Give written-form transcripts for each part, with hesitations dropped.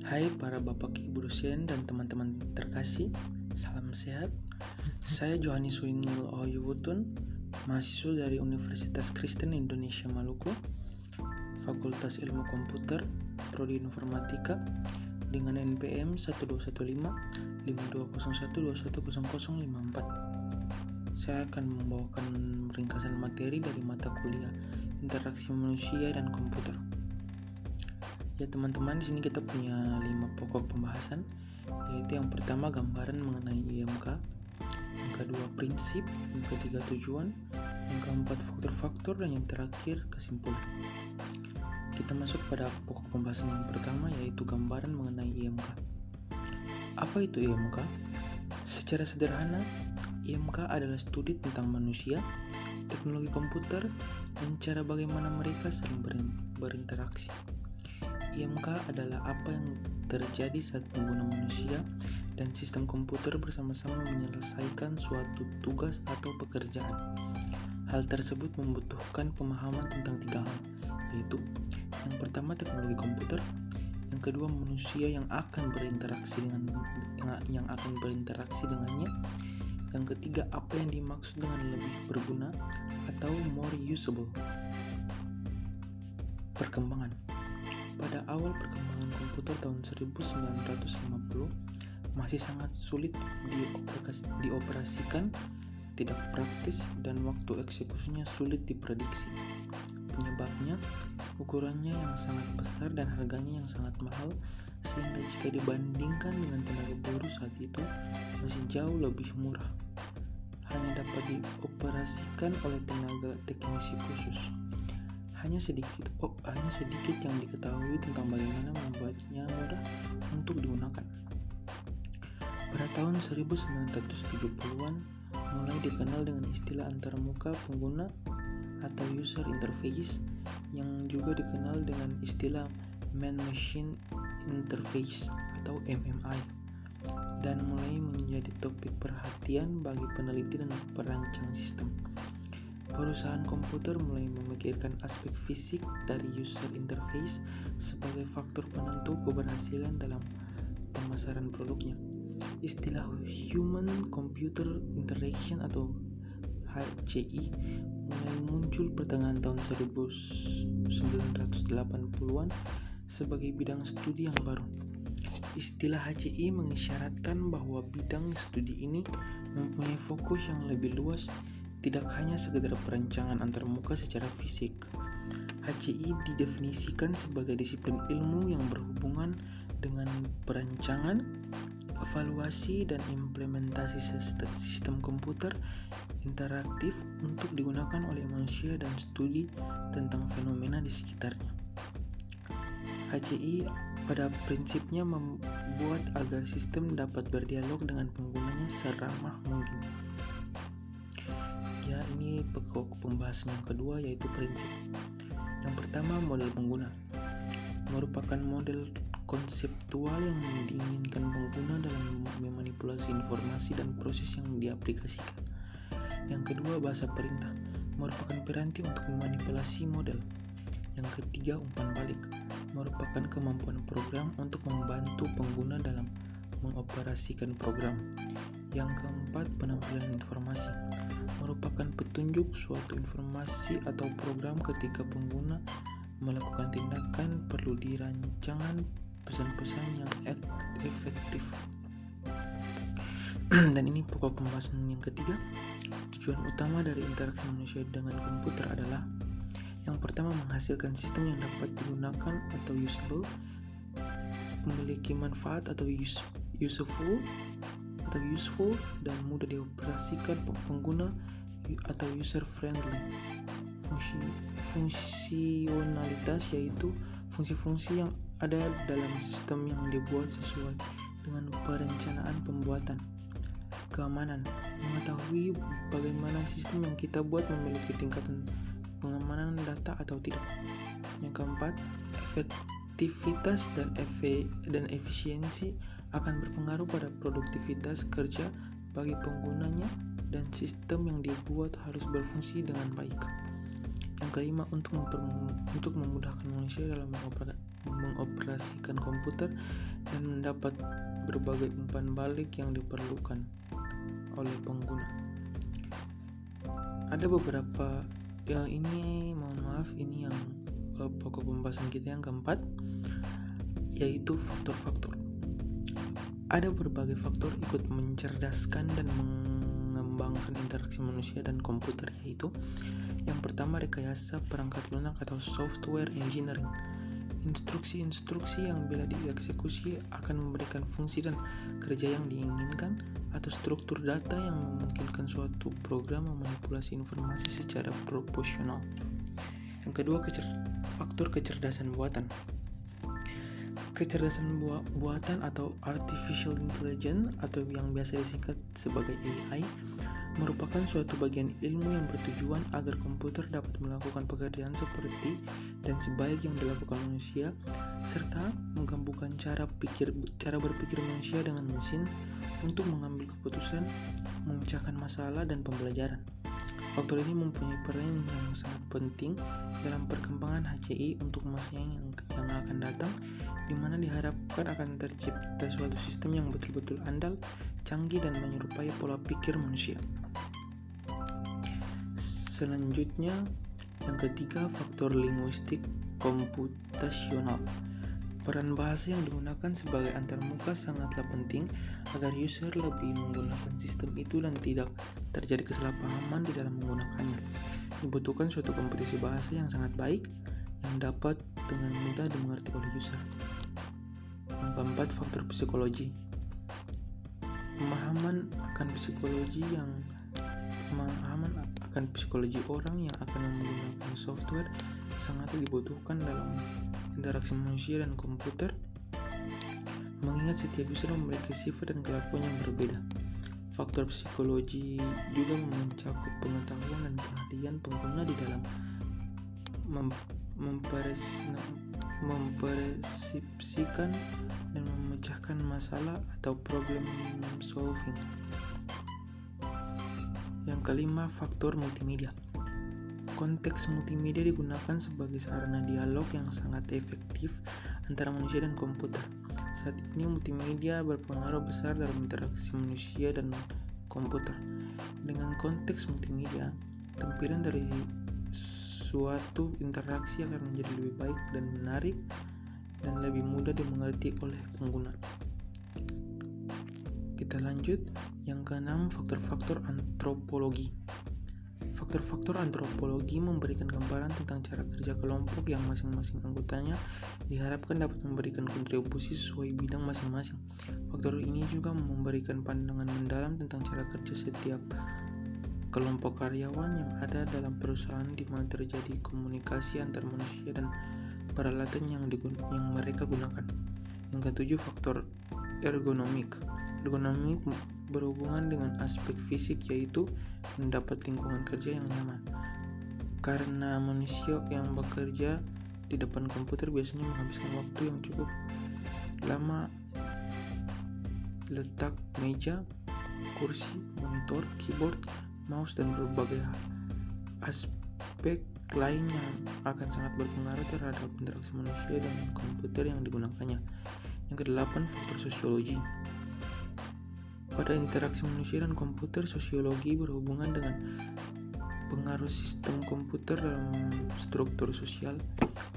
Hai para bapak ibu dosen dan teman-teman terkasih, salam sehat. Saya Johannes Winil Oyuwutun, mahasiswa dari Universitas Kristen Indonesia Maluku, Fakultas Ilmu Komputer, Prodi Informatika, dengan NPM 1215 5201210054. Saya akan membawakan ringkasan materi dari mata kuliah Interaksi Manusia dan Komputer. Ya teman-teman, di sini kita punya 5 pokok pembahasan, yaitu yang pertama gambaran mengenai IMK, yang kedua prinsip, yang ketiga tujuan, yang keempat faktor-faktor, dan yang terakhir kesimpulan. Kita masuk pada pokok pembahasan yang pertama, yaitu gambaran mengenai IMK. Apa itu IMK? Secara sederhana, IMK adalah studi tentang manusia, teknologi komputer, dan cara bagaimana mereka saling berinteraksi. IMK adalah apa yang terjadi saat pengguna manusia dan sistem komputer bersama-sama menyelesaikan suatu tugas atau pekerjaan. Hal tersebut membutuhkan pemahaman tentang 3 hal, yaitu yang pertama teknologi komputer, yang kedua manusia yang akan berinteraksi dengannya, yang ketiga apa yang dimaksud dengan lebih berguna atau more usable. Perkembangan. Pada awal perkembangan komputer tahun 1950 masih sangat sulit dioperasikan, tidak praktis, dan waktu eksekusinya sulit diprediksi. Penyebabnya, ukurannya yang sangat besar dan harganya yang sangat mahal, sehingga jika dibandingkan dengan tenaga buruh saat itu masih jauh lebih murah. Hanya dapat dioperasikan oleh tenaga teknisi khusus. Hanya sedikit yang diketahui tentang bagaimana membuatnya mudah untuk digunakan. Pada tahun 1970-an mulai dikenal dengan istilah antarmuka pengguna atau user interface, yang juga dikenal dengan istilah man-machine interface atau MMI, dan mulai menjadi topik perhatian bagi peneliti dan perancang sistem. Perusahaan komputer mulai memikirkan aspek fisik dari user interface sebagai faktor penentu keberhasilan dalam pemasaran produknya. Istilah Human Computer Interaction atau HCI mulai muncul pertengahan tahun 1980-an sebagai bidang studi yang baru. Istilah HCI mengisyaratkan bahwa bidang studi ini mempunyai fokus yang lebih luas, tidak hanya sekedar perancangan antarmuka secara fisik. HCI didefinisikan sebagai disiplin ilmu yang berhubungan dengan perancangan, evaluasi, dan implementasi sistem komputer interaktif untuk digunakan oleh manusia dan studi tentang fenomena di sekitarnya. HCI pada prinsipnya membuat agar sistem dapat berdialog dengan penggunanya seramah mungkin. Ya, ini pokok pembahasan yang kedua, yaitu prinsip. Yang pertama, model pengguna merupakan model konseptual yang diinginkan pengguna dalam memanipulasi informasi dan proses yang diaplikasikan. Yang kedua, bahasa perintah merupakan piranti untuk memanipulasi model. Yang ketiga, umpan balik merupakan kemampuan program untuk membantu pengguna dalam mengoperasikan program. Yang keempat, penampilan informasi merupakan petunjuk suatu informasi atau program ketika pengguna melakukan tindakan perlu dirancangan pesan-pesan yang efektif. Dan ini pokok pembahasan yang ketiga. Tujuan utama dari interaksi manusia dengan komputer adalah yang pertama, menghasilkan sistem yang dapat digunakan atau usable, memiliki manfaat atau useful, dan mudah dioperasikan pengguna atau user friendly. Fungsionalitas yaitu fungsi-fungsi yang ada dalam sistem yang dibuat sesuai dengan perencanaan pembuatan. Keamanan, mengetahui bagaimana sistem yang kita buat memiliki tingkatan pengamanan data atau tidak. Yang keempat, efektivitas dan efisiensi akan berpengaruh pada produktivitas kerja bagi penggunanya, dan sistem yang dibuat harus berfungsi dengan baik. Yang kelima, untuk memudahkan manusia dalam mengoperasikan komputer dan mendapat berbagai umpan balik yang diperlukan oleh pengguna. Ada beberapa ini yang pokok pembahasan kita yang keempat, yaitu faktor-faktor. Ada berbagai faktor ikut mencerdaskan dan mengembangkan interaksi manusia dan komputer, yaitu yang pertama, rekayasa perangkat lunak atau software engineering. Instruksi-instruksi yang bila dieksekusi akan memberikan fungsi dan kerja yang diinginkan, atau struktur data yang memungkinkan suatu program memanipulasi informasi secara proporsional. Yang kedua, faktor kecerdasan buatan. Kecerdasan buatan atau artificial intelligence atau yang biasa disingkat sebagai AI merupakan suatu bagian ilmu yang bertujuan agar komputer dapat melakukan pekerjaan seperti dan sebaik yang dilakukan manusia, serta menggabungkan cara berpikir manusia dengan mesin untuk mengambil keputusan, memecahkan masalah, dan pembelajaran. Faktor ini mempunyai peran yang sangat penting dalam perkembangan HCI untuk masa yang akan datang, di mana diharapkan akan tercipta suatu sistem yang betul-betul andal, canggih, dan menyerupai pola pikir manusia. Selanjutnya, yang ketiga, faktor linguistik komputasional. Peran bahasa yang digunakan sebagai antarmuka sangatlah penting agar user lebih menggunakan sistem itu dan tidak terjadi kesalahpahaman di dalam menggunakannya. Dibutuhkan suatu kompetisi bahasa yang sangat baik yang dapat dengan mudah dimengerti oleh user. Yang keempat, faktor psikologi. Pemahaman akan psikologi orang yang akan menggunakan software sangat dibutuhkan dalam interaksi manusia dan komputer, mengingat setiap user memiliki sifat dan kelakuan yang berbeda. Faktor psikologi juga mencakup pengetahuan dan keahlian pengguna di dalam mempersepsikan dan memecahkan masalah atau problem solving. Yang kelima, faktor multimedia. Konteks multimedia digunakan sebagai sarana dialog yang sangat efektif antara manusia dan komputer. Saat ini multimedia berpengaruh besar dalam interaksi manusia dan komputer. Dengan konteks multimedia, tampilan dari suatu interaksi akan menjadi lebih baik dan menarik dan lebih mudah dimengerti oleh pengguna. Kita lanjut, yang keenam, faktor-faktor antropologi. Faktor-faktor antropologi memberikan gambaran tentang cara kerja kelompok yang masing-masing anggotanya diharapkan dapat memberikan kontribusi sesuai bidang masing-masing. Faktor ini juga memberikan pandangan mendalam tentang cara kerja setiap kelompok karyawan yang ada dalam perusahaan, di mana terjadi komunikasi antar manusia dan peralatan yang mereka gunakan. Yang ketujuh, faktor ergonomik. Ergonomik berhubungan dengan aspek fisik, yaitu mendapat lingkungan kerja yang nyaman. Karena manusia yang bekerja di depan komputer biasanya menghabiskan waktu yang cukup lama letak meja, kursi, monitor, keyboard, mouse, dan berbagai aspek lainnya akan sangat berpengaruh terhadap interaksi manusia dan komputer yang digunakannya. Yang kedelapan, faktor sosiologi. Pada interaksi manusia dan komputer, sosiologi berhubungan dengan pengaruh sistem komputer dalam struktur sosial.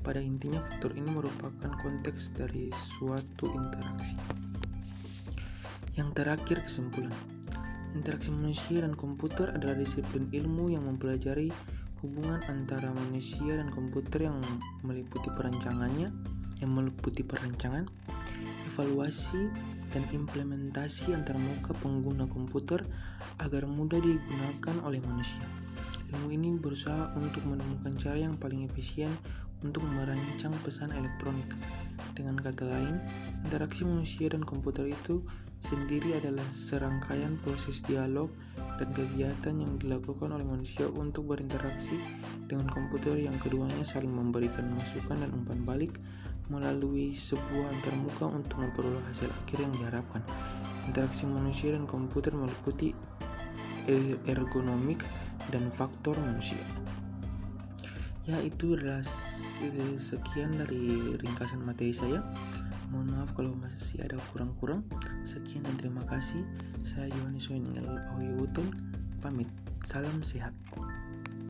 Pada intinya, faktor ini merupakan konteks dari suatu interaksi. Yang terakhir, kesimpulan. Interaksi manusia dan komputer adalah disiplin ilmu yang mempelajari hubungan antara manusia dan komputer yang meliputi perancangan, evaluasi, dan implementasi antarmuka pengguna komputer agar mudah digunakan oleh manusia. Ilmu ini berusaha untuk menemukan cara yang paling efisien untuk merancang pesan elektronik. Dengan kata lain, interaksi manusia dan komputer itu sendiri adalah serangkaian proses dialog dan kegiatan yang dilakukan oleh manusia untuk berinteraksi dengan komputer yang keduanya saling memberikan masukan dan umpan balik melalui sebuah antarmuka untuk memperoleh hasil akhir yang diharapkan. Interaksi manusia dan komputer meliputi ergonomik dan faktor manusia. Ya, itu adalah Sekian dari ringkasan materi saya. Mohon maaf kalau masih ada kurang-kurang. Sekian dan terima kasih. Saya Yohanes Weningel Ouyuton pamit. Salam sehat.